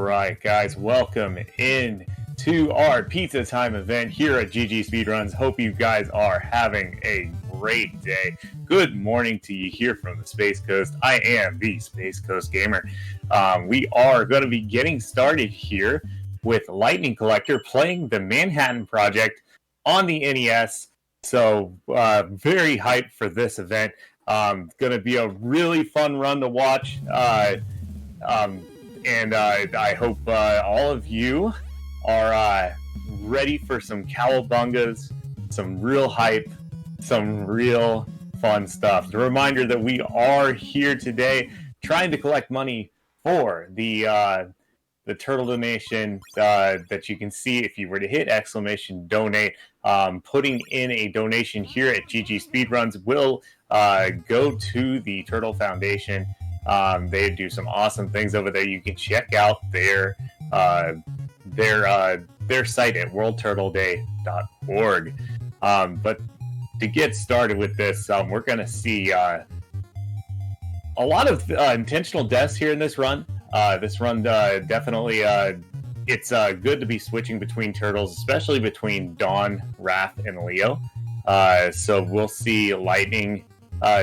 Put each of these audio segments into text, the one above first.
Right, guys, welcome in to our pizza time event here at GG Speedruns. Hope you guys are having a great day. Good morning to you here from the Space Coast. I am the Space Coast Gamer. We are going to be getting started here with Lightning Collector playing the Manhattan Project on the NES. So very hyped for this event. Going to be a really fun run to watch. And I hope all of you are ready for some cowabungas, some real hype, some real fun stuff. The reminder that we are here today trying to collect money for the turtle donation that you can see if you were to hit exclamation donate. Putting in a donation here at GG Speedruns will go to the Turtle Foundation. They do some awesome things over there. You can check out their site at worldturtleday.org. But to get started with this, we're going to see a lot of intentional deaths here in this run. This run definitely, it's good to be switching between turtles, especially between Dawn, Raph, and Leo. So we'll see Lightning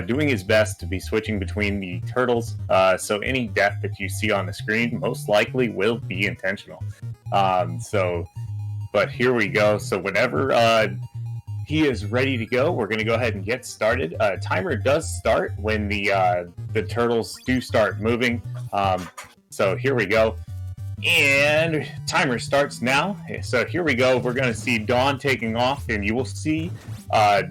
doing his best to be switching between the turtles. So any death that you see on the screen most likely will be intentional. But here we go. So whenever he is ready to go, we're going to go ahead and get started. Timer does start when the turtles do start moving. So here we go. And timer starts now. So here we go. We're going to see Dawn taking off, and you will see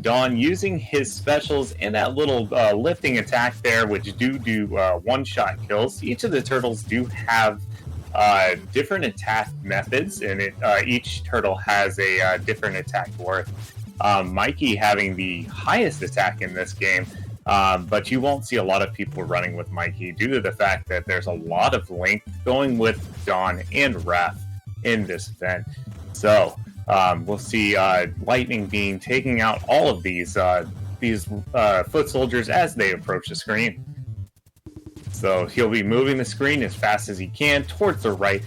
Dawn using his specials and that little lifting attack there, which do one-shot kills. Each of the turtles do have different attack methods, and each turtle has a different attack worth. Mikey having the highest attack in this game, but you won't see a lot of people running with Mikey due to the fact that there's a lot of length going with Dawn and Raph in this event. So we'll see Lightning being taking out all of these foot soldiers as they approach the screen. So he'll be moving the screen as fast as he can towards the right,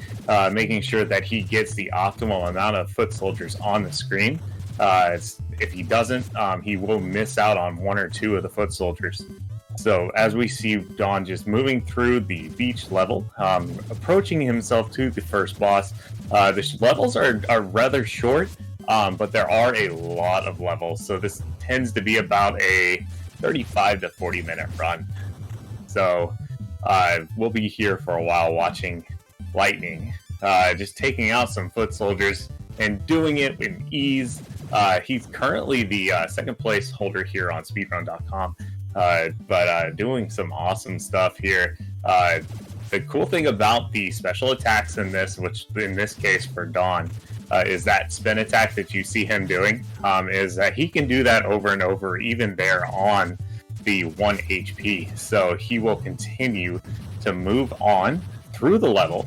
making sure that he gets the optimal amount of foot soldiers on the screen. If he doesn't, he will miss out on one or two of the foot soldiers. So as we see Dawn just moving through the beach level, approaching himself to the first boss. The levels are rather short, but there are a lot of levels. So this tends to be about a 35 to 40 minute run. So we'll be here for a while watching Lightning just taking out some foot soldiers and doing it with ease. He's currently the second place holder here on speedrun.com, but doing some awesome stuff here. The cool thing about the special attacks in this, which in this case for Dawn, is that spin attack that you see him doing, is that he can do that over and over, even there on the 1 HP. So he will continue to move on through the level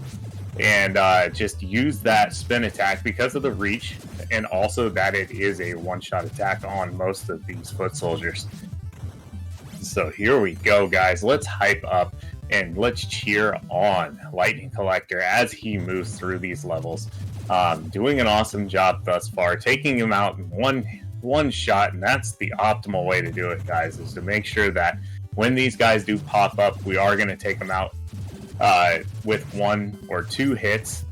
and just use that spin attack because of the reach, and also that it is a one-shot attack on most of these foot soldiers. So here we go, guys. Let's hype up and let's cheer on Lightning Collector as he moves through these levels. Doing an awesome job thus far, taking him out in one shot, and that's the optimal way to do it, guys, is to make sure that when these guys do pop up, we are going to take them out with 1 or 2 hits.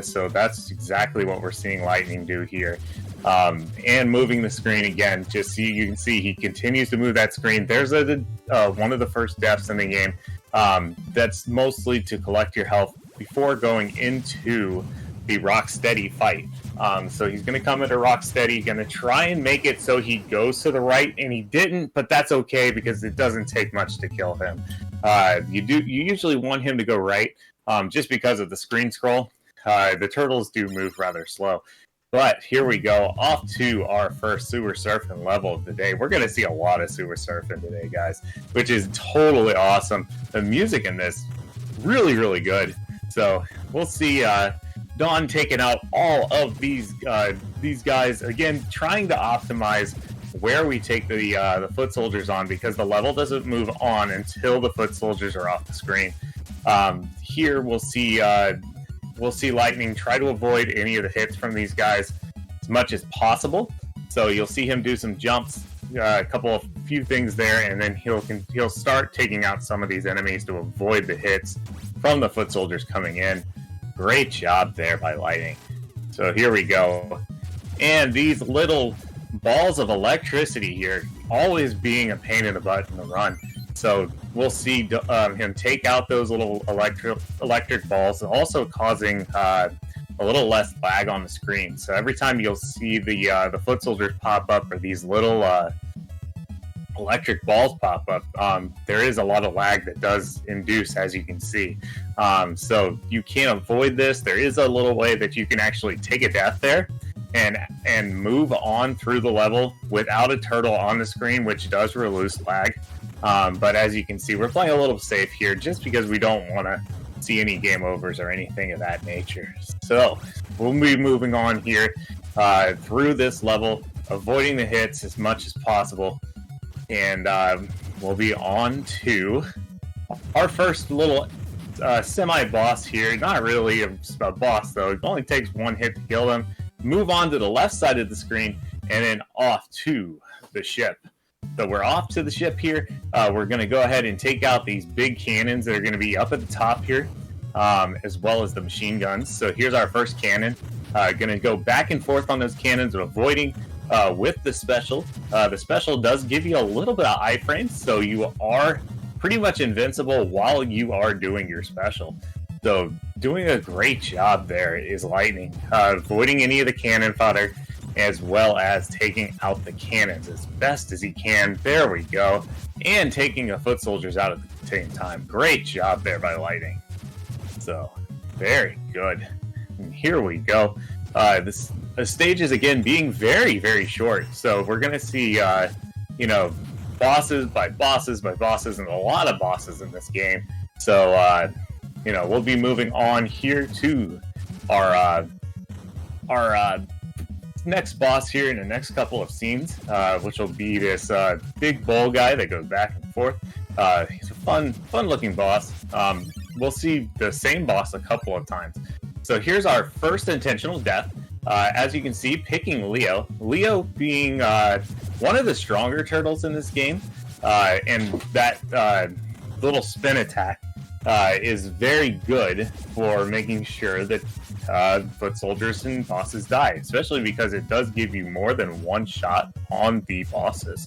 So that's exactly what we're seeing Lightning do here. And moving the screen again, just so you can see he continues to move that screen. There's one of the first deaths in the game. That's mostly to collect your health before going into the Rocksteady fight. So he's going to come into Rocksteady, going to try and make it so he goes to the right, and he didn't, but that's okay because it doesn't take much to kill him. You usually want him to go right, just because of the screen scroll. The turtles do move rather slow. But here we go, off to our first sewer surfing level of the day. We're going to see a lot of sewer surfing today, guys, which is totally awesome. The music in this, really, really good. So we'll see Dawn taking out all of these guys. Again, trying to optimize where we take the foot soldiers on, because the level doesn't move on until the foot soldiers are off the screen. Here we'll see we'll see Lightning try to avoid any of the hits from these guys as much as possible. So you'll see him do some jumps, a few things there, and then he'll start taking out some of these enemies to avoid the hits from the foot soldiers coming in. Great job there by Lightning. So here we go. And these little balls of electricity here, always being a pain in the butt in the run. So we'll see him take out those little electric balls, also causing a little less lag on the screen. So every time you'll see the foot soldiers pop up, or these little electric balls pop up, there is a lot of lag that does induce, as you can see. So you can't avoid this. There is a little way that you can actually take a death there and move on through the level without a turtle on the screen, which does reduce lag. But as you can see, we're playing a little safe here just because we don't want to see any game overs or anything of that nature. So we'll be moving on here through this level, avoiding the hits as much as possible. And we'll be on to our first little semi-boss here. Not really a boss, though. It only takes one hit to kill them. Move on to the left side of the screen, and then off to the ship. So we're off to the ship here. We're going to go ahead and take out these big cannons that are going to be up at the top here, as well as the machine guns. So here's our first cannon. Going to go back and forth on those cannons, avoiding with the special. The special does give you a little bit of iframes, so you are pretty much invincible while you are doing your special. So doing a great job there is Lightning, avoiding any of the cannon fodder, as well as taking out the cannons as best as he can. There we go. And taking the foot soldiers out at the same time. Great job there by Lightning. So, very good. And here we go. This stage is, again, being very, very short. So we're going to see, bosses by bosses by bosses, and a lot of bosses in this game. So, we'll be moving on here to our next boss here in the next couple of scenes, which will be this big bull guy that goes back and forth. He's a fun looking boss. We'll see the same boss a couple of times. So here's our first intentional death. As you can see, picking Leo. Leo being one of the stronger turtles in this game, and that little spin attack is very good for making sure that foot soldiers and bosses die, especially because it does give you more than one shot on the bosses.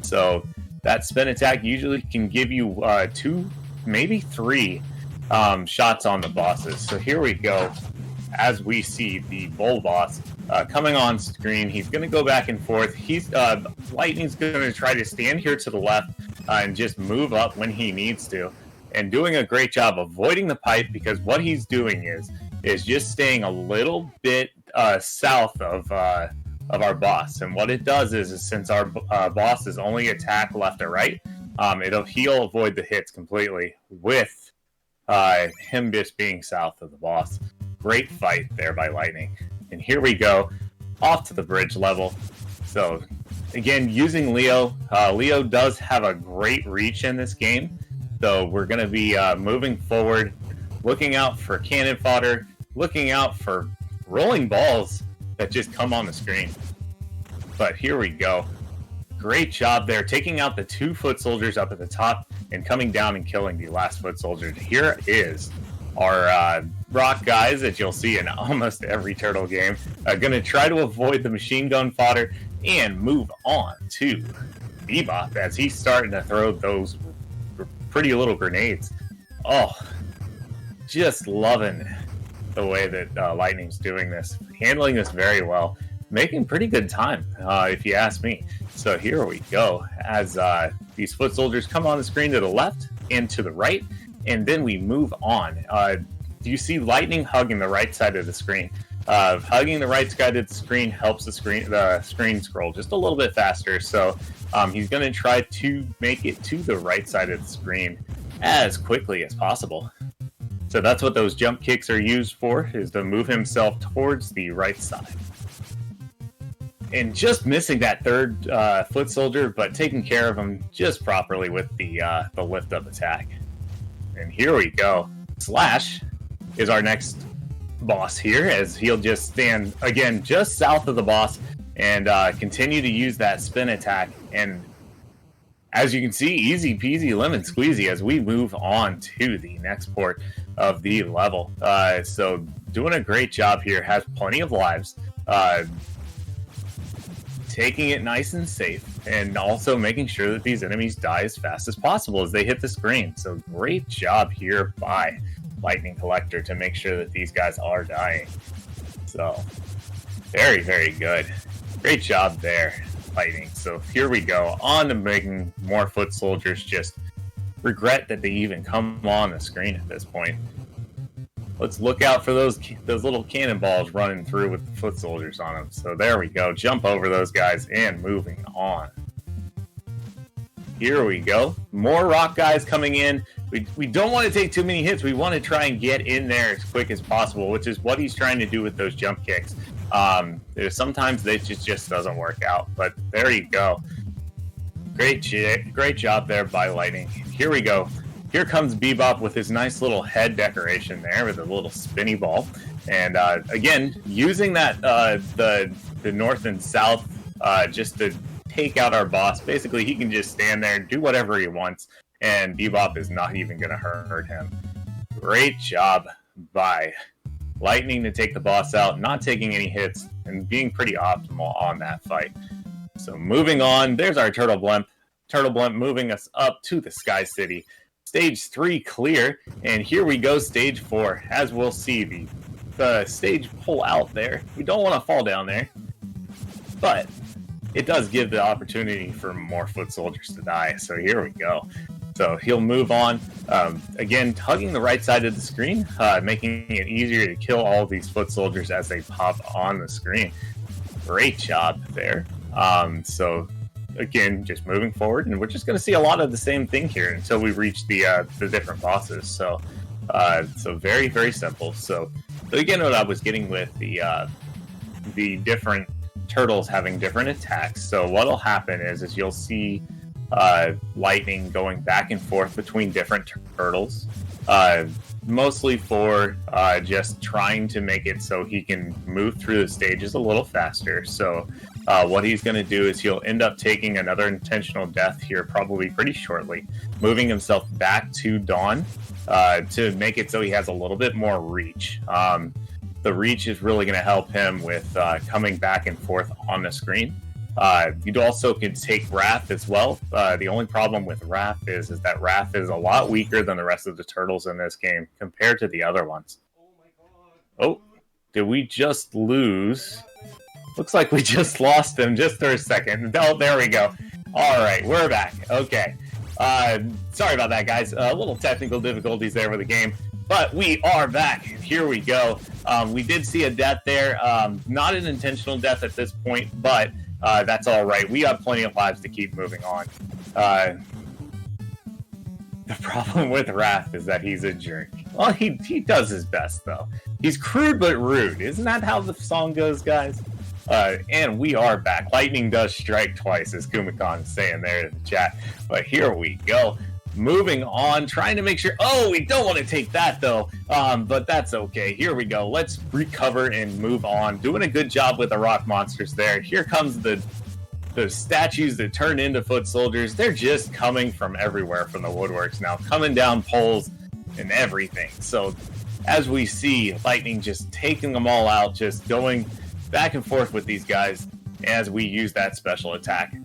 So that spin attack usually can give you 2, maybe 3 shots on the bosses. So here we go. As we see the bull boss coming on screen, he's going to go back and forth. Lightning's going to try to stand here to the left and just move up when he needs to, and doing a great job avoiding the pipe, because what he's doing is just staying a little bit south of our boss. And what it does is since our boss is only attack left or right, he'll avoid the hits completely with him just being south of the boss. Great fight there by Lightning. And here we go, off to the bridge level. So again, using Leo. Leo does have a great reach in this game. So we're going to be moving forward, looking out for cannon fodder, looking out for rolling balls that just come on the screen. But here we go. Great job there, taking out the 2 foot soldiers up at the top and coming down and killing the last foot soldier. Here is our rock guys that you'll see in almost every turtle game. Going to try to avoid the machine gun fodder and move on to Bebop as he's starting to throw those pretty little grenades. Oh, just loving the way that Lightning's doing this, handling this very well, making pretty good time, if you ask me. So here we go, as these foot soldiers come on the screen to the left and to the right, and then we move on. You see Lightning hugging the right side of the screen. Hugging the right side of the screen helps the screen scroll just a little bit faster. So he's going to try to make it to the right side of the screen as quickly as possible. So that's what those jump kicks are used for, is to move himself towards the right side. And just missing that third foot soldier, but taking care of him just properly with the lift up attack. And here we go. Slash is our next boss here, as he'll just stand again just south of the boss and continue to use that spin attack. And as you can see, easy peasy lemon squeezy as we move on to the next port of the level. So doing a great job here, has plenty of lives, taking it nice and safe, and also making sure that these enemies die as fast as possible as they hit the screen. So great job here by Lightning Collector to make sure that these guys are dying. So very, very good. Great job there, Lightning. So here we go, on to making more foot soldiers just regret that they even come on the screen at this point. Let's look out for those little cannonballs running through with the foot soldiers on them. So there we go. Jump over those guys and moving on. Here we go. More rock guys coming in. We don't want to take too many hits. We want to try and get in there as quick as possible, which is what he's trying to do with those jump kicks. Sometimes it just doesn't work out. But there you go. Great job there by Lightning. Here we go. Here comes Bebop with his nice little head decoration there with a little spinny ball. And again, using that the north and south just to take out our boss. Basically, he can just stand there and do whatever he wants, and Bebop is not even going to hurt him. Great job by Lightning to take the boss out, not taking any hits, and being pretty optimal on that fight. So moving on, there's our Turtle Blimp. Turtle Blimp moving us up to the Sky City. Stage 3 clear, and here we go, stage 4. As we'll see, the stage pull out there. We don't want to fall down there, but it does give the opportunity for more foot soldiers to die. So here we go. So he'll move on, again, hugging the right side of the screen, making it easier to kill all of these foot soldiers as they pop on the screen. Great job there. So again, just moving forward, and we're just going to see a lot of the same thing here until we reach the different bosses. So very, very simple. So again, what I was getting with the different turtles having different attacks. So what'll happen is you'll see Lightning going back and forth between different turtles, mostly for just trying to make it so he can move through the stages a little faster. So what he's going to do is he'll end up taking another intentional death here probably pretty shortly, moving himself back to Dawn to make it so he has a little bit more reach. The reach is really going to help him with coming back and forth on the screen. You also can take Wrath as well. The only problem with Wrath is that Wrath is a lot weaker than the rest of the turtles in this game compared to the other ones. Oh my god. Oh, did we just lose? Looks like we just lost him just for a second. Oh, there we go. All right, we're back. Okay. Sorry about that, guys. A little technical difficulties there with the game. But we are back. Here we go. We did see a death there. Not an intentional death at this point, but that's all right. We have plenty of lives to keep moving on. The problem with Wrath is that he's a jerk. Well, he does his best, though. He's crude but rude. Isn't that how the song goes, guys? And we are back. Lightning does strike twice, as Kumakon is saying there in the chat. But here we go. Moving on, trying to make sure... Oh, we don't want to take that, though. But that's okay. Here we go. Let's recover and move on. Doing a good job with the rock monsters there. Here comes the statues that turn into foot soldiers. They're just coming from everywhere from the woodworks now. Coming down poles and everything. So, as we see, Lightning just taking them all out. Just going back and forth with these guys as we use that special attack.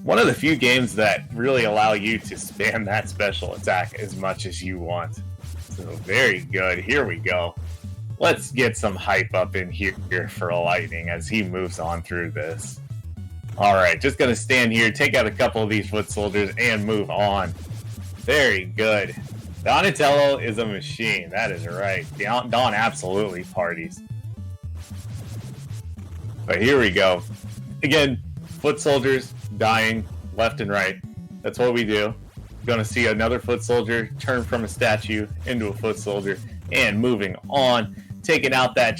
One of the few games that really allow you to spam that special attack as much as you want. So very good. Here we go. Let's get some hype up in here for Lightning as he moves on through this. All right, just going to stand here, take out a couple of these foot soldiers, and move on. Very good. Donatello is a machine. That is right. Don absolutely parties. But here we go. Again, foot soldiers dying left and right. That's what we do. We're going to see another foot soldier turn from a statue into a foot soldier and moving on, taking out that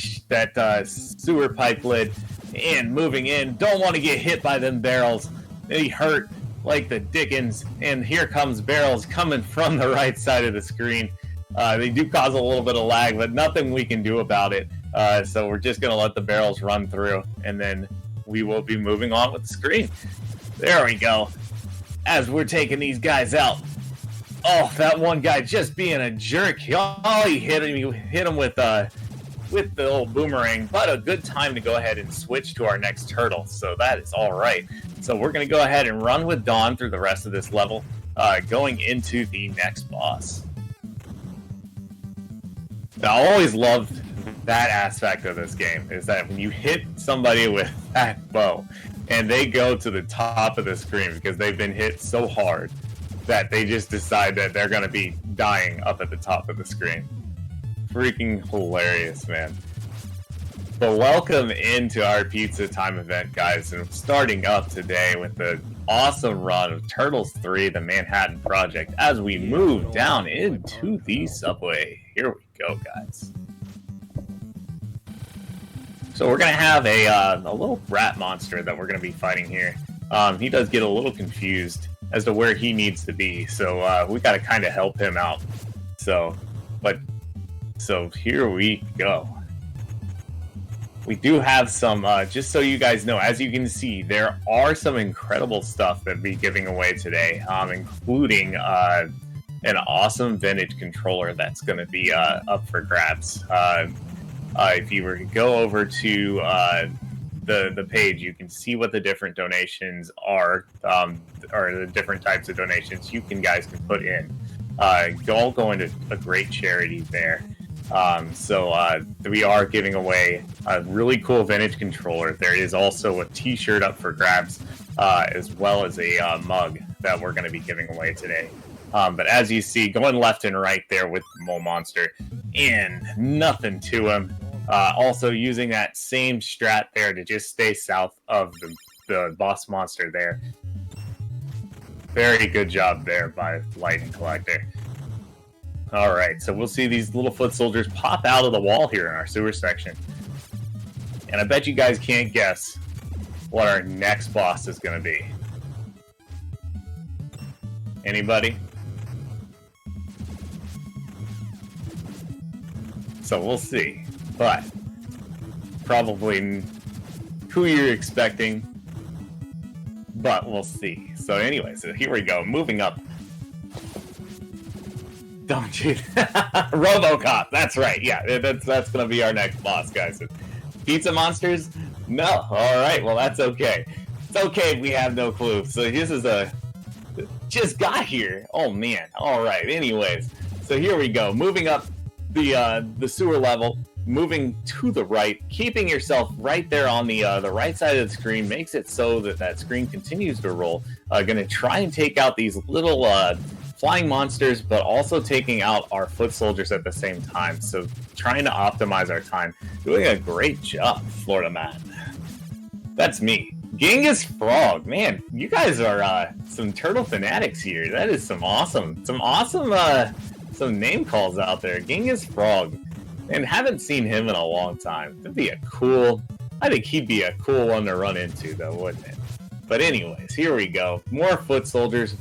sewer pipe lid and moving in. Don't want to get hit by them barrels. They hurt like the dickens. And here comes barrels coming from the right side of the screen. They do cause a little bit of lag, but nothing we can do about it. So we're just going to let the barrels run through, and then we will be moving on with the screen. There we go. As we're taking these guys out. Oh, that one guy just being a jerk. Oh, he hit him with the old boomerang, but a good time to go ahead and switch to our next turtle. So that is all right. So we're going to go ahead and run with Dawn through the rest of this level, going into the next boss. Now, I always loved that aspect of this game, is that when you hit somebody with that bow and they go to the top of the screen because they've been hit so hard that they just decide that they're going to be dying up at the top of the screen. Freaking hilarious, man. But welcome into our pizza time event, guys. And starting up today with the awesome run of Turtles 3, the Manhattan Project, as we move down into the subway. Here we go, guys. So we're going to have a little rat monster that we're going to be fighting here. He does get a little confused as to where he needs to be, so we got to kind of help him out. So here we go. We do have some, just so you guys know, as you can see, there are some incredible stuff that we'll be giving away today, including an awesome vintage controller that's going to be up for grabs. If you were to go over to the page, you can see what the different donations are, or the different types of donations you guys can put in. All going to a great charity there. So we are giving away a really cool vintage controller. There is also a t-shirt up for grabs, as well as a mug that we're going to be giving away today. But as you see, going left and right there with the Mole Monster, and nothing to him. Also using that same strat there to just stay south of the boss monster there. Very good job there by Lightning Collector. Alright, so we'll see these little foot soldiers pop out of the wall here in our sewer section. And I bet you guys can't guess what our next boss is going to be. Anybody? So we'll see. But probably who you're expecting, but we'll see. So anyway, so here we go. Moving up. Don't you? RoboCop. That's right. Yeah, that's going to be our next boss, guys. Pizza monsters? No. All right. Well, that's okay. It's okay if we have no clue. So this is just got here. Oh man. All right. Anyways, so here we go. Moving up the sewer level. Moving to the right, keeping yourself right there on the right side of the screen makes it so that screen continues to roll. Going to try and take out these little flying monsters, but also taking out our foot soldiers at the same time. So trying to optimize our time. Doing a great job, Florida man. That's me. Genghis Frog. Man, you guys are some turtle fanatics here. That is some awesome some name calls out there. Genghis Frog. And haven't seen him in a long time. I think he'd be a cool one to run into, though, wouldn't it? But anyways, here we go. More foot soldiers,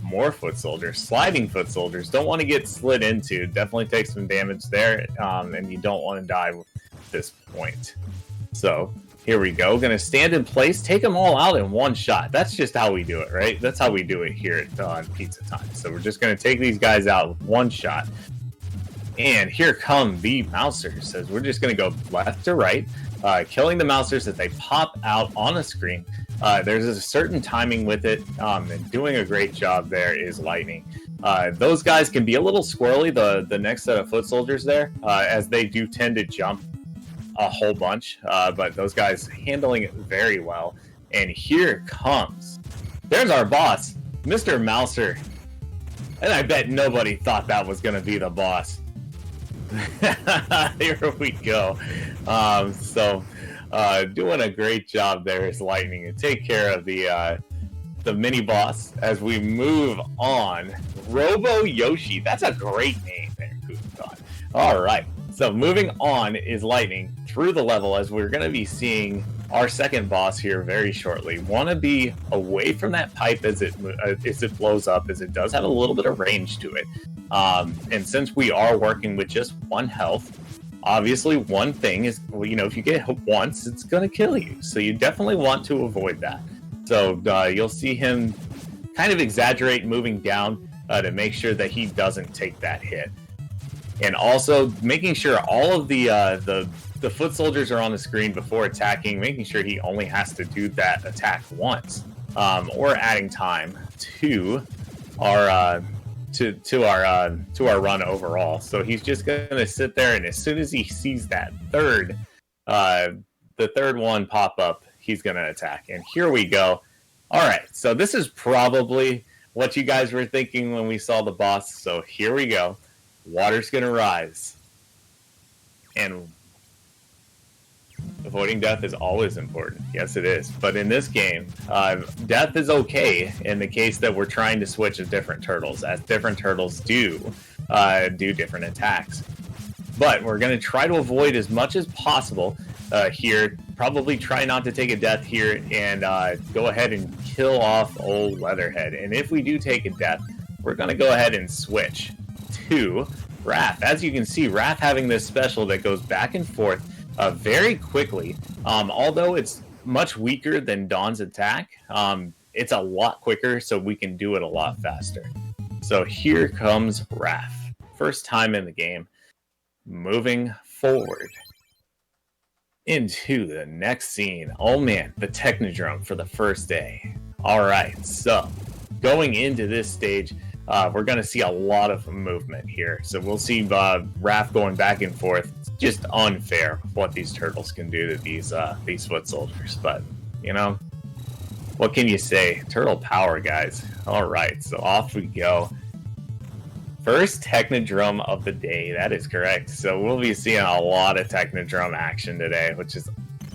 sliding foot soldiers. Don't want to get slid into. Definitely take some damage there, and you don't want to die at this point. So here we go. Going to stand in place, take them all out in one shot. That's just how we do it, right? That's how we do it here at Pizza Time. So we're just going to take these guys out with one shot. And here come the mousers, as we're just going to go left to right, killing the mousers as they pop out on the screen. There's a certain timing with it, and doing a great job there is Lightning. Those guys can be a little squirrely, the next set of foot soldiers there, as they do tend to jump a whole bunch, but those guys handling it very well. And here comes, there's our boss, Mr. Mouser. And I bet nobody thought that was going to be the boss. Here we go. Doing a great job there is Lightning and take care of the mini boss as we move on. Robo Yoshi. That's a great name there. All right. So moving on is Lightning, through the level, as we're going to be seeing our second boss here very shortly. Want to be away from that pipe as it blows up, as it does have a little bit of range to it. And since we are working with just 1 health, obviously one thing is, you know, if you get hit once, it's going to kill you. So you definitely want to avoid that. So you'll see him kind of exaggerate moving down to make sure that he doesn't take that hit. And also making sure all of the foot soldiers are on the screen before attacking, making sure he only has to do that attack once, or adding time to our run overall. So he's just gonna sit there, and as soon as he sees that the third one pop up, he's gonna attack. And here we go. All right, so this is probably what you guys were thinking when we saw the boss. So here we go. Water's gonna rise, and avoiding death is always important. Yes, it is. But in this game, death is okay in the case that we're trying to switch to different turtles, as different turtles do different attacks. But we're going to try to avoid as much as possible here. Probably try not to take a death here, and go ahead and kill off old Leatherhead. And if we do take a death, we're going to go ahead and switch to Wrath. As you can see, Wrath having this special that goes back and forth very quickly. Although it's much weaker than Dawn's attack, it's a lot quicker, so we can do it a lot faster. So here comes Wrath. First time in the game. Moving forward into the next scene. Oh man, the Technodrome for the first day. Alright, so going into this stage, we're going to see a lot of movement here. So we'll see Wrath going back and forth. It's just unfair what these turtles can do to these foot soldiers. But, you know, what can you say? Turtle power, guys. All right, so off we go. First Technodrome of the day. That is correct. So we'll be seeing a lot of Technodrome action today, which is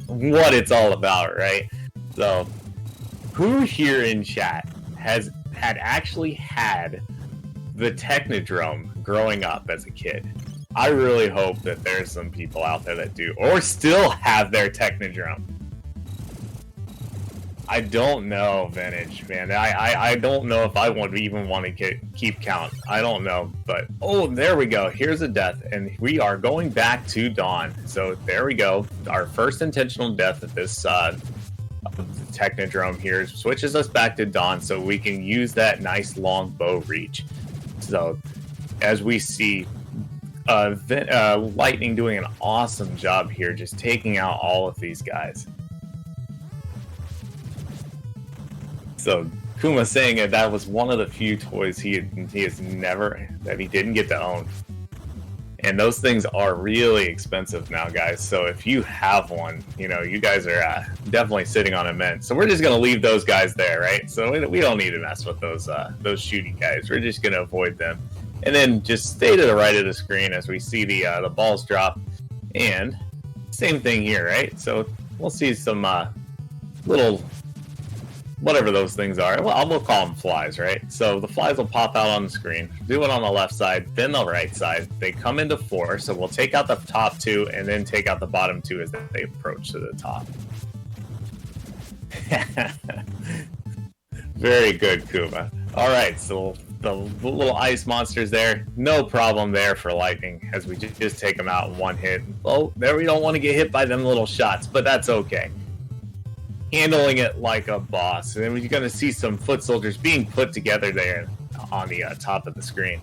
what it's all about, right? So who here in chat had actually had the Technodrome growing up as a kid? I really hope that there's some people out there that do, or still have their Technodrome. I don't know, Vintage, man. I don't know if I would even want to keep count. I don't know, but oh, there we go. Here's a death, and we are going back to Dawn. So there we go. Our first intentional death at this Technodrome here switches us back to Dawn, so we can use that nice long bow reach. So as we see, Lightning doing an awesome job here, just taking out all of these guys. So Kuma saying that was one of the few toys he has never, that he didn't get to own. And those things are really expensive now, guys. So if you have one, you know, you guys are definitely sitting on a mint. So we're just going to leave those guys there, right? So we don't need to mess with those shooting guys. We're just going to avoid them. And then just stay to the right of the screen as we see the balls drop. And same thing here, right? So we'll see some little, whatever those things are. Well, we'll call them flies, right? So the flies will pop out on the screen, do it on the left side, then the right side. They come into 4, so we'll take out the top 2 and then take out the bottom 2 as they approach to the top. Very good, Kuma. All right, so the little ice monsters there, no problem there for Lightning, as we just take them out in one hit. Oh, there, we don't want to get hit by them little shots, but that's okay. Handling it like a boss. And then we're going to see some foot soldiers being put together there on the top of the screen.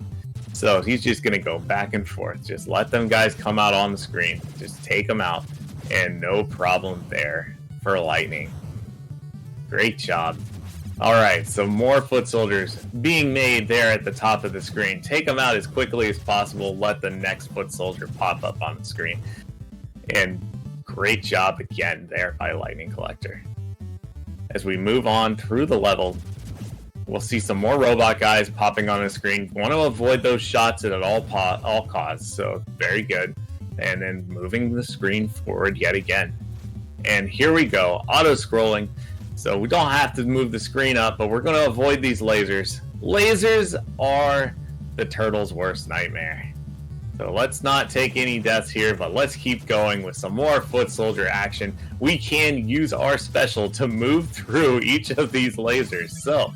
So he's just going to go back and forth. Just let them guys come out on the screen. Just take them out. And no problem there for Lightning. Great job. All right, so more foot soldiers being made there at the top of the screen. Take them out as quickly as possible. Let the next foot soldier pop up on the screen. And great job again there by Lightning Collector. As we move on through the level, we'll see some more robot guys popping on the screen. Want to avoid those shots at all costs, so very good. And then moving the screen forward yet again. And here we go, auto-scrolling. So we don't have to move the screen up, but we're going to avoid these lasers. Lasers are the turtle's worst nightmare. So let's not take any deaths here, but let's keep going with some more foot soldier action. We can use our special to move through each of these lasers. So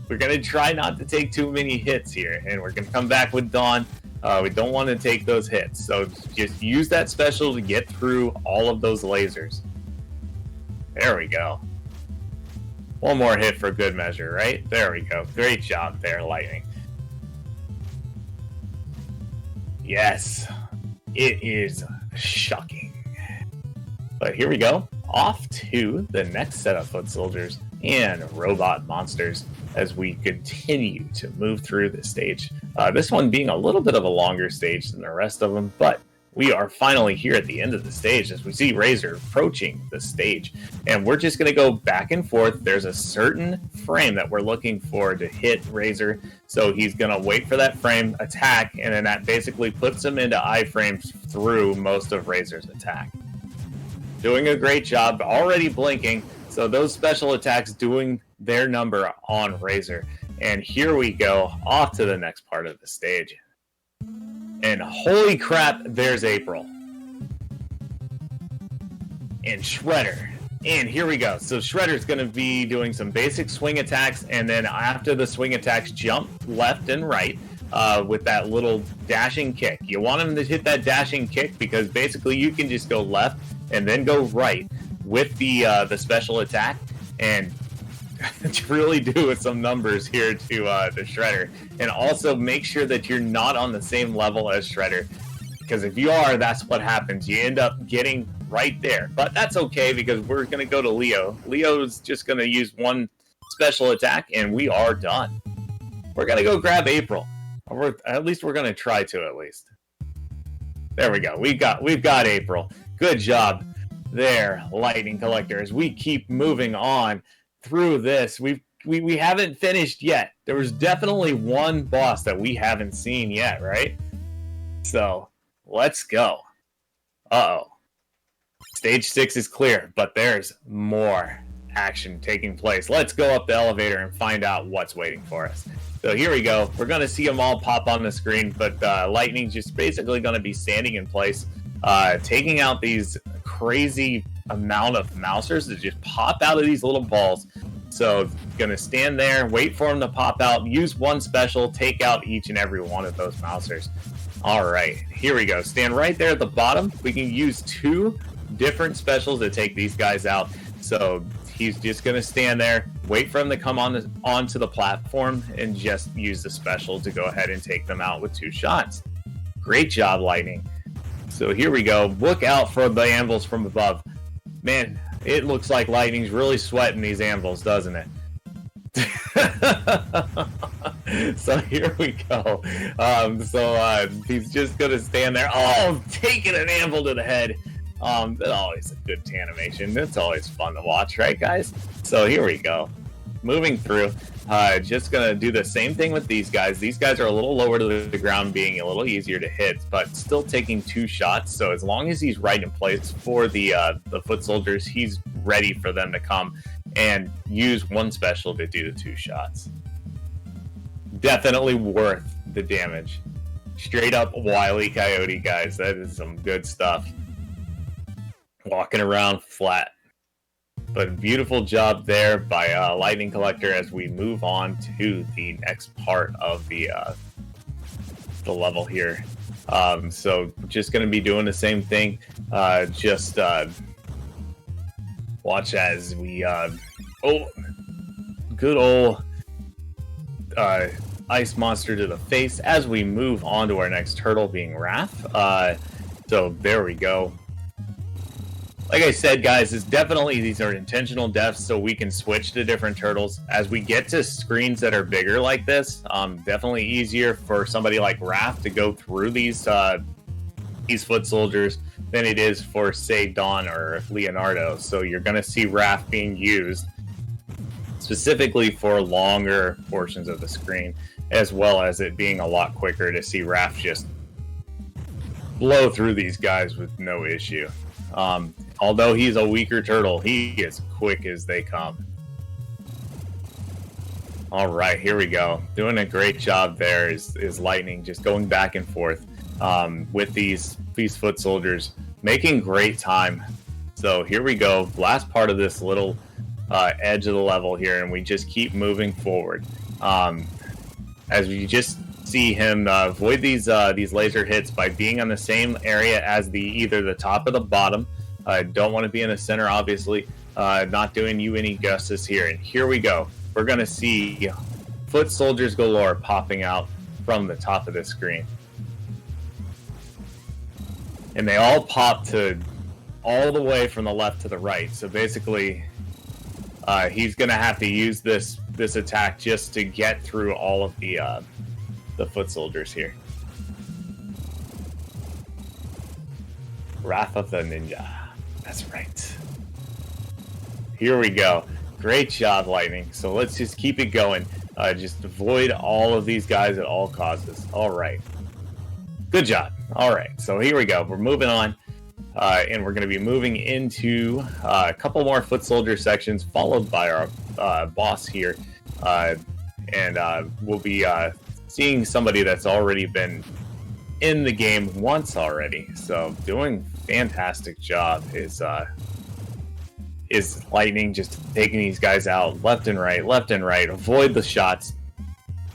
we're going to try not to take too many hits here, and we're going to come back with Dawn. We don't want to take those hits, so just use that special to get through all of those lasers. There we go. One more hit for good measure, right? There we go. Great job there, Lightning. Yes, it is shocking. But here we go. Off to the next set of foot soldiers and robot monsters as we continue to move through this stage. This one being a little bit of a longer stage than the rest of them, but we are finally here at the end of the stage as we see Razor approaching the stage. And we're just going to go back and forth. There's a certain frame that we're looking for to hit Razor. So he's going to wait for that frame, attack, and then that basically puts him into iframes through most of Razor's attack. Doing a great job, already blinking. So those special attacks doing their number on Razor. And here we go, off to the next part of the stage. And holy crap, there's April. And Shredder. And here we go. So Shredder's going to be doing some basic swing attacks, and then after the swing attacks, jump left and right with that little dashing kick. You want him to hit that dashing kick because basically you can just go left and then go right with the special attack, and really do some numbers here to the Shredder. And also make sure that you're not on the same level as Shredder, because if you are, that's what happens. You end up getting right there. But that's okay, because we're going to go to Leo. Leo's just going to use one special attack, and we are done. We're going to go grab April. Or at least we're going to try to, at least. There we go. We've got April. Good job there, Lightning Collector. As we keep moving on through this, we haven't finished yet. There was definitely one boss that we haven't seen yet, right? So let's go. Uh-oh. Stage 6 is clear, but there's more action taking place. Let's go up the elevator and find out what's waiting for us. So here we go. We're going to see them all pop on the screen, but Lightning's just basically going to be standing in place, taking out these crazy amount of mousers that just pop out of these little balls. So gonna stand there, wait for them to pop out, use one special, take out each and every one of those mousers. All right, here we go. Stand right there at the bottom. We can use two different specials to take these guys out. So he's just gonna stand there, wait for them to come onto the platform, and just use the special to go ahead and take them out with two shots. Great job, Lightning. So here we go. Look out for the anvils from above. Man, it looks like Lightning's really sweating these anvils, doesn't it? So here we go. He's just going to stand there. Oh, taking an anvil to the head. That's always a good animation. It's always fun to watch, right, guys? So here we go. Moving through. Just going to do the same thing with these guys. These guys are a little lower to the ground, being a little easier to hit, but still taking two shots. So as long as he's right in place for the foot soldiers, he's ready for them to come and use one special to do the two shots. Definitely worth the damage. Straight up Wile E. Coyote, guys. That is some good stuff. Walking around flat. But beautiful job there by Lightning Collector as we move on to the next part of the level here. So just going to be doing the same thing. Watch as we... good old ice monster to the face as we move on to our next turtle, being Raph. So there we go. Like I said, guys, these are intentional deaths, so we can switch to different turtles. As we get to screens that are bigger like this, definitely easier for somebody like Raph to go through these foot soldiers than it is for, say, Dawn or Leonardo. So you're going to see Raph being used specifically for longer portions of the screen, as well as it being a lot quicker to see Raph just blow through these guys with no issue. Although he's a weaker turtle, he is quick as they come. All right, here we go. Doing a great job there is Lightning, just going back and forth. with these foot soldiers, making great time. So here we go, last part of this little edge of the level here, and we just keep moving forward. As we just see him avoid these laser hits by being on the same area as either the top or the bottom. Don't want to be in the center, obviously. Not doing you any justice here. And here we go. We're going to see foot soldiers galore popping out from the top of the screen. And they all pop to all the way from the left to the right. So basically, he's going to have to use this attack just to get through all of the foot soldiers here. Wrath of the Ninja. That's right. Here we go. Great job, Lightning. So let's just keep it going. Just avoid all of these guys at all costs. All right. Good job. All right. So here we go. We're moving on. And we're going to be moving into a couple more foot soldier sections, followed by our boss here. And we'll be seeing somebody that's already been in the game once already. So doing fantastic job is Lightning, just taking these guys out left and right, avoid the shots.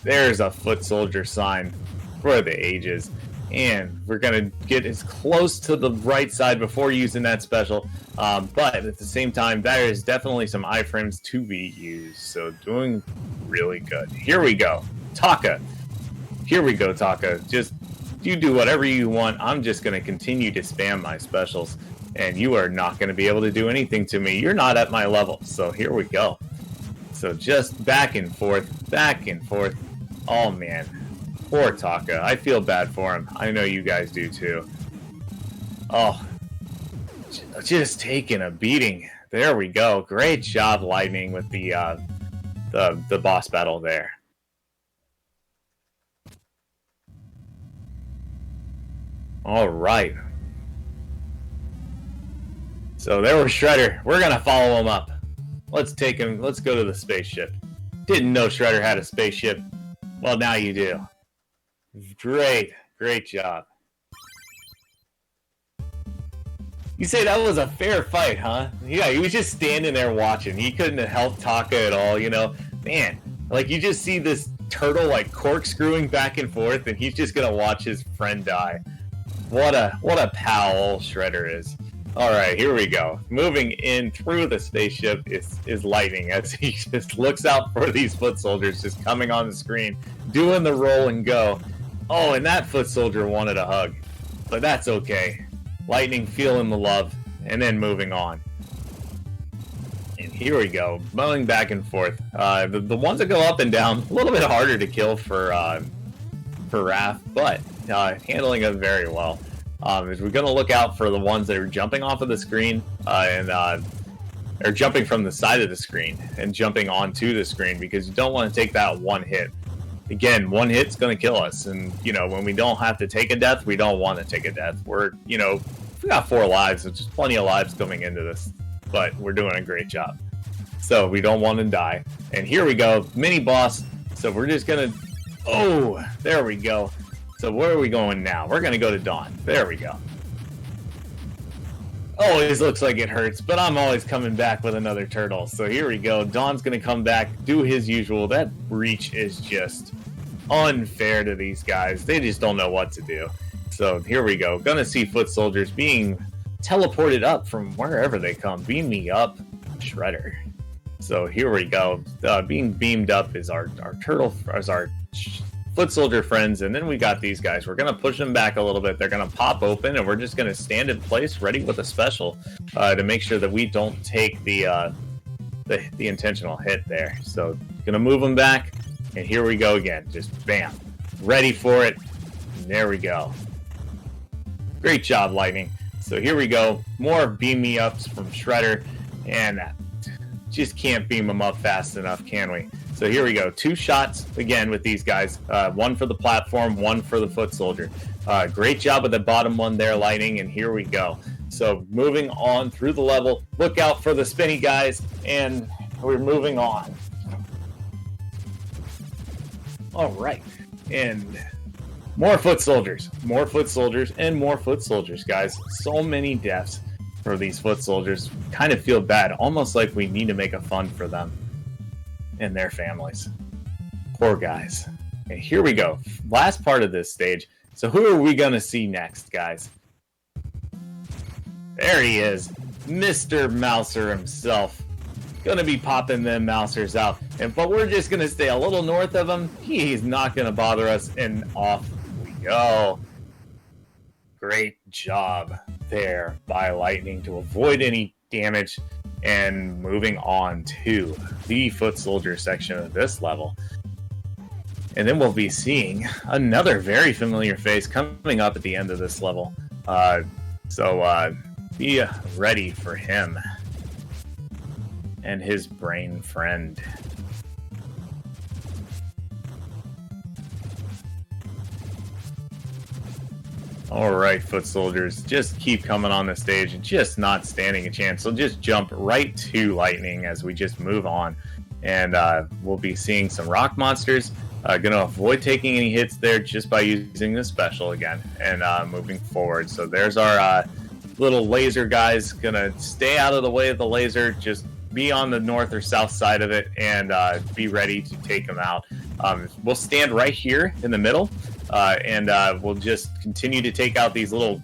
There's a foot soldier sign for the ages. And we're going to get as close to the right side before using that special. But at the same time, there is definitely some iframes to be used. So doing really good. Here we go. Taka. Here we go, Taka. Just, you do whatever you want. I'm just going to continue to spam my specials. And you are not going to be able to do anything to me. You're not at my level. So here we go. So just back and forth, back and forth. Oh, man. Poor Taka. I feel bad for him. I know you guys do too. Oh, just taking a beating. There we go. Great job, Lightning, with the boss battle there. All right. So there was Shredder. We're gonna follow him up. Let's take him. Let's go to the spaceship. Didn't know Shredder had a spaceship. Well, now you do. Great job. You say that was a fair fight, huh? Yeah, he was just standing there watching. He couldn't have helped Taka at all, you know? Man, like you just see this turtle like corkscrewing back and forth, and he's just gonna watch his friend die. What a pal old Shredder is. Alright, here we go. Moving in through the spaceship is Lightning as he just looks out for these foot soldiers just coming on the screen, doing the roll and go. Oh, and that foot soldier wanted a hug. But that's okay. Lightning feeling the love, and then moving on. And here we go, mowing back and forth. The ones that go up and down, a little bit harder to kill for Raph, but handling it very well. Is we're going to look out for the ones that are jumping off of the screen or jumping from the side of the screen and jumping onto the screen, because you don't want to take that one hit. Again, one hit's going to kill us, and you know, when we don't have to take a death, we don't want to take a death. We're, you know, we got 4 lives, which is plenty of lives coming into this, but we're doing a great job. So we don't want to die. And here we go, mini boss. So we're just going to, oh, there we go. So where are we going now? We're going to go to Dawn. There we go. Always looks like it hurts, but I'm always coming back with another turtle. So here we go. Dawn's going to come back, do his usual. That reach is just unfair to these guys. They just don't know what to do. So here we go. Going to see foot soldiers being teleported up from wherever they come. Beam me up, Shredder. So here we go. Being beamed up is our turtle, as our foot soldier friends, and then we got these guys. We're going to push them back a little bit. They're going to pop open, and we're just going to stand in place ready with a special to make sure that we don't take the intentional hit there. So going to move them back, and here we go again. Just bam. Ready for it. And there we go. Great job, Lightning. So here we go. More beam me ups from Shredder, and just can't beam them up fast enough, can we? So here we go. 2 shots again with these guys. 1 for the platform, 1 for the foot soldier. Great job with the bottom one there, Lightning, and here we go. So moving on through the level. Look out for the spinny guys, and we're moving on. All right. And More foot soldiers, and more foot soldiers, guys. So many deaths for these foot soldiers. Kind of feel bad, almost like we need to make a fund for them and their families. Poor guys. Okay, here we go. Last part of this stage. So who are we gonna see next, guys? There he is, Mr. Mouser himself. Gonna be popping them Mousers out. But we're just gonna stay a little north of him. He's not gonna bother us, and off we go. Great job there by Lightning to avoid any damage, and moving on to the foot soldier section of this level. And then we'll be seeing another very familiar face coming up at the end of this level. So be ready for him and his brain friend. Alright, foot soldiers, just keep coming on the stage and just not standing a chance. So just jump right to Lightning as we just move on. And we'll be seeing some rock monsters. Gonna avoid taking any hits there just by using the special again and moving forward. So there's our little laser guys. Gonna stay out of the way of the laser, just be on the north or south side of it, and be ready to take them out. We'll stand right here in the middle, and we'll just continue to take out these little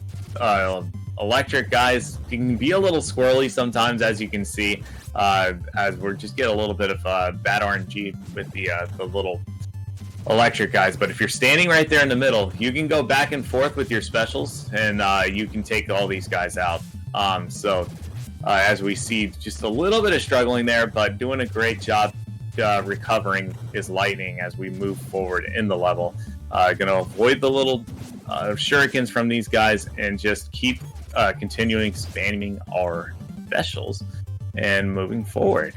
electric guys. You can be a little squirrely sometimes, as you can see, as we're just get a little bit of bad RNG with the little electric guys. But if you're standing right there in the middle, you can go back and forth with your specials, and you can take all these guys out. As we see, just a little bit of struggling there, but doing a great job recovering his Lightning as we move forward in the level. Gonna avoid the little shurikens from these guys and just keep continuing spamming our specials and moving forward.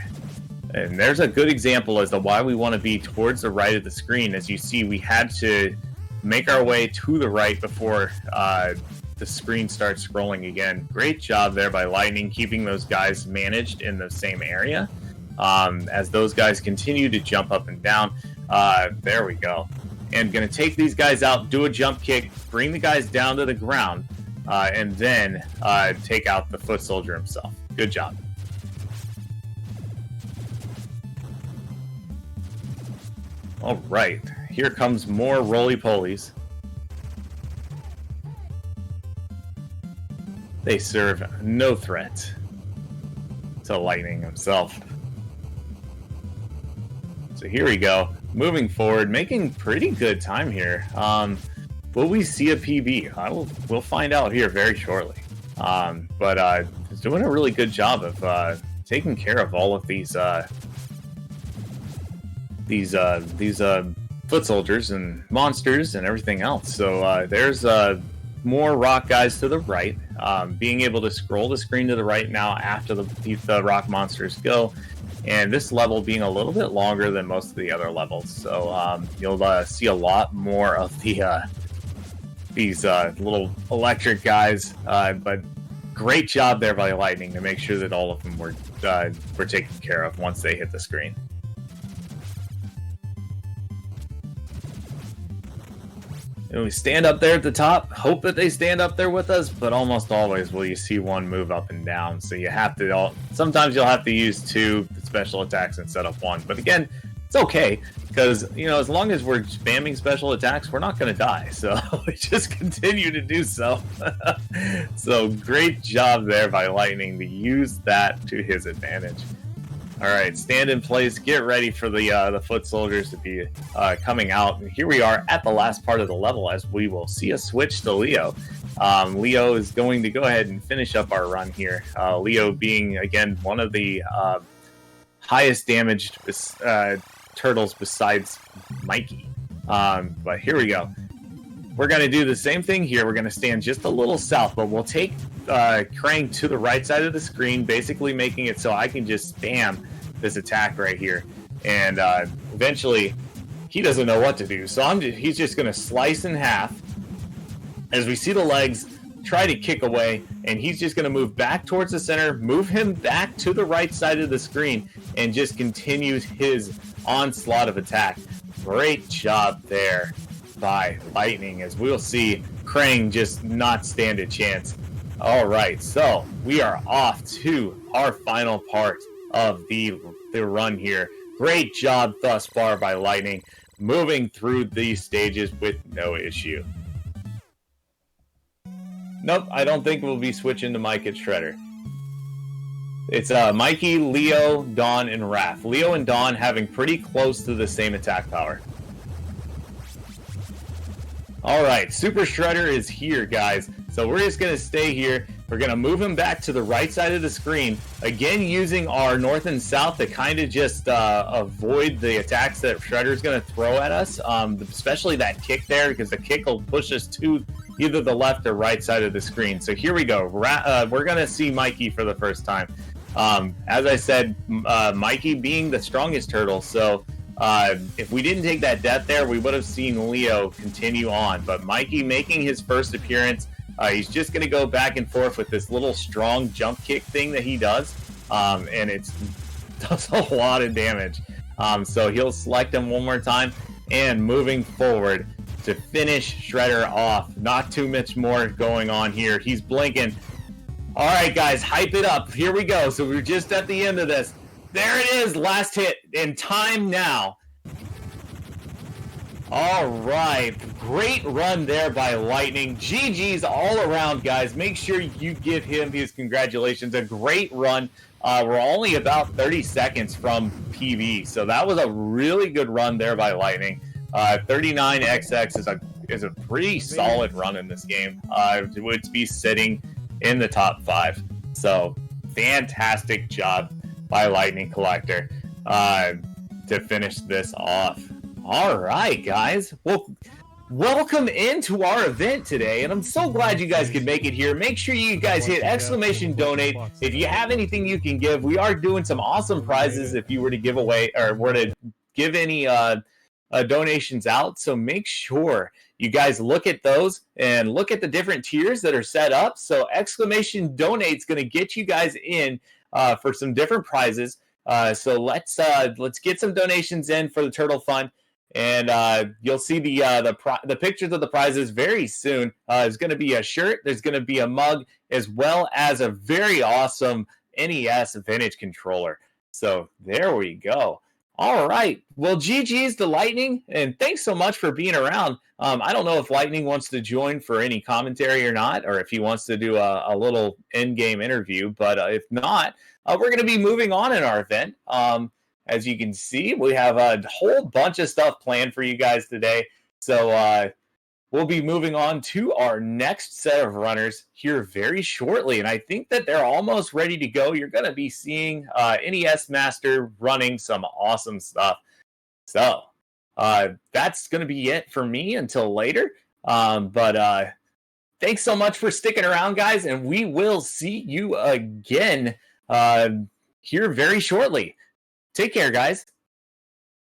And there's a good example as to why we want to be towards the right of the screen. As you see, we had to make our way to the right before the screen starts scrolling again. Great job there by Lightning, keeping those guys managed in the same area. As those guys continue to jump up and down. There we go. And going to take these guys out, do a jump kick, bring the guys down to the ground, and then take out the foot soldier himself. Good job. All right, here comes more roly-polies. They serve no threat to Lightning himself. So here we go, moving forward, making pretty good time here. Will we see a PB? We'll find out here very shortly. But he's doing a really good job of taking care of all of these foot soldiers and monsters and everything else. So there's more rock guys to the right, being able to scroll the screen to the right now after the rock monsters go, and this level being a little bit longer than most of the other levels. So you'll see a lot more of these little electric guys, but great job there by Lightning to make sure that all of them were taken care of once they hit the screen. And we stand up there at the top, hope that they stand up there with us, but almost always will you see one move up and down. So you have to, sometimes you'll have to use two special attacks instead of one. But again, it's okay, because, you know, as long as we're spamming special attacks, we're not going to die. So we just continue to do so. So great job there by Lightning to use that to his advantage. All right, stand in place. Get ready for the foot soldiers to be coming out. And here we are at the last part of the level, as we will see a switch to Leo. Leo is going to go ahead and finish up our run here. Leo being, again, one of the highest damaged turtles besides Mikey. But here we go. We're going to do the same thing here. We're going to stand just a little south, but we'll take Krang to the right side of the screen, basically making it so I can just spam this attack right here. And eventually, he doesn't know what to do. So he's just going to slice in half. As we see the legs, try to kick away, and he's just going to move back towards the center, move him back to the right side of the screen, and just continues his onslaught of attack. Great job there by Lightning, as we'll see Krang just not stand a chance. All right, so we are off to our final part of the run here. Great job thus far by Lightning, moving through these stages with no issue. Nope, I don't think we'll be switching to Mike at Shredder. It's Mikey, Leo, Dawn, and Raph. Leo and Dawn having pretty close to the same attack power. Alright, Super Shredder is here, guys. So we're just going to stay here. We're going to move him back to the right side of the screen. Again, using our north and south to kind of just avoid the attacks that Shredder's going to throw at us. Especially that kick there, because the kick will push us to either the left or right side of the screen. So here we go. We're going to see Mikey for the first time. As I said, Mikey being the strongest turtle, so if we didn't take that death there, we would have seen Leo continue on. But Mikey making his first appearance, he's just going to go back and forth with this little strong jump kick thing that he does, and it does a lot of damage. So he'll select him one more time, and moving forward to finish Shredder off. Not too much more going on here. He's blinking. All right, guys, hype it up. Here we go. So we're just at the end of this. There it is, last hit in time now. All right, great run there by Lightning. GG's all around, guys. Make sure you give him his congratulations. A great run. We're only about 30 seconds from PB, so that was a really good run there by Lightning. 39XX is a pretty solid run in this game. It would be sitting in the top 5. So fantastic job by Lightning Collector to finish this off. All right, guys. Well, welcome into our event today, and I'm so glad you guys could make it here. Make sure you guys hit exclamation donate if you have anything you can give. We are doing some awesome prizes if you were to give away or were to give any donations out. So make sure you guys look at those and look at the different tiers that are set up. So exclamation donate is going to get you guys in for some different prizes. So let's get some donations in for the Turtle Fund, and you'll see the pictures of the prizes very soon. There's going to be a shirt, there's going to be a mug, as well as a very awesome NES vintage controller. So there we go. All right. Well, GG's to Lightning, and thanks so much for being around. I don't know if Lightning wants to join for any commentary or not, or if he wants to do a little in-game interview, but if not, we're going to be moving on in our event. As you can see, we have a whole bunch of stuff planned for you guys today. So we'll be moving on to our next set of runners here very shortly. And I think that they're almost ready to go. You're going to be seeing NES Master running some awesome stuff. So that's going to be it for me until later. But thanks so much for sticking around, guys. And we will see you again here very shortly. Take care, guys.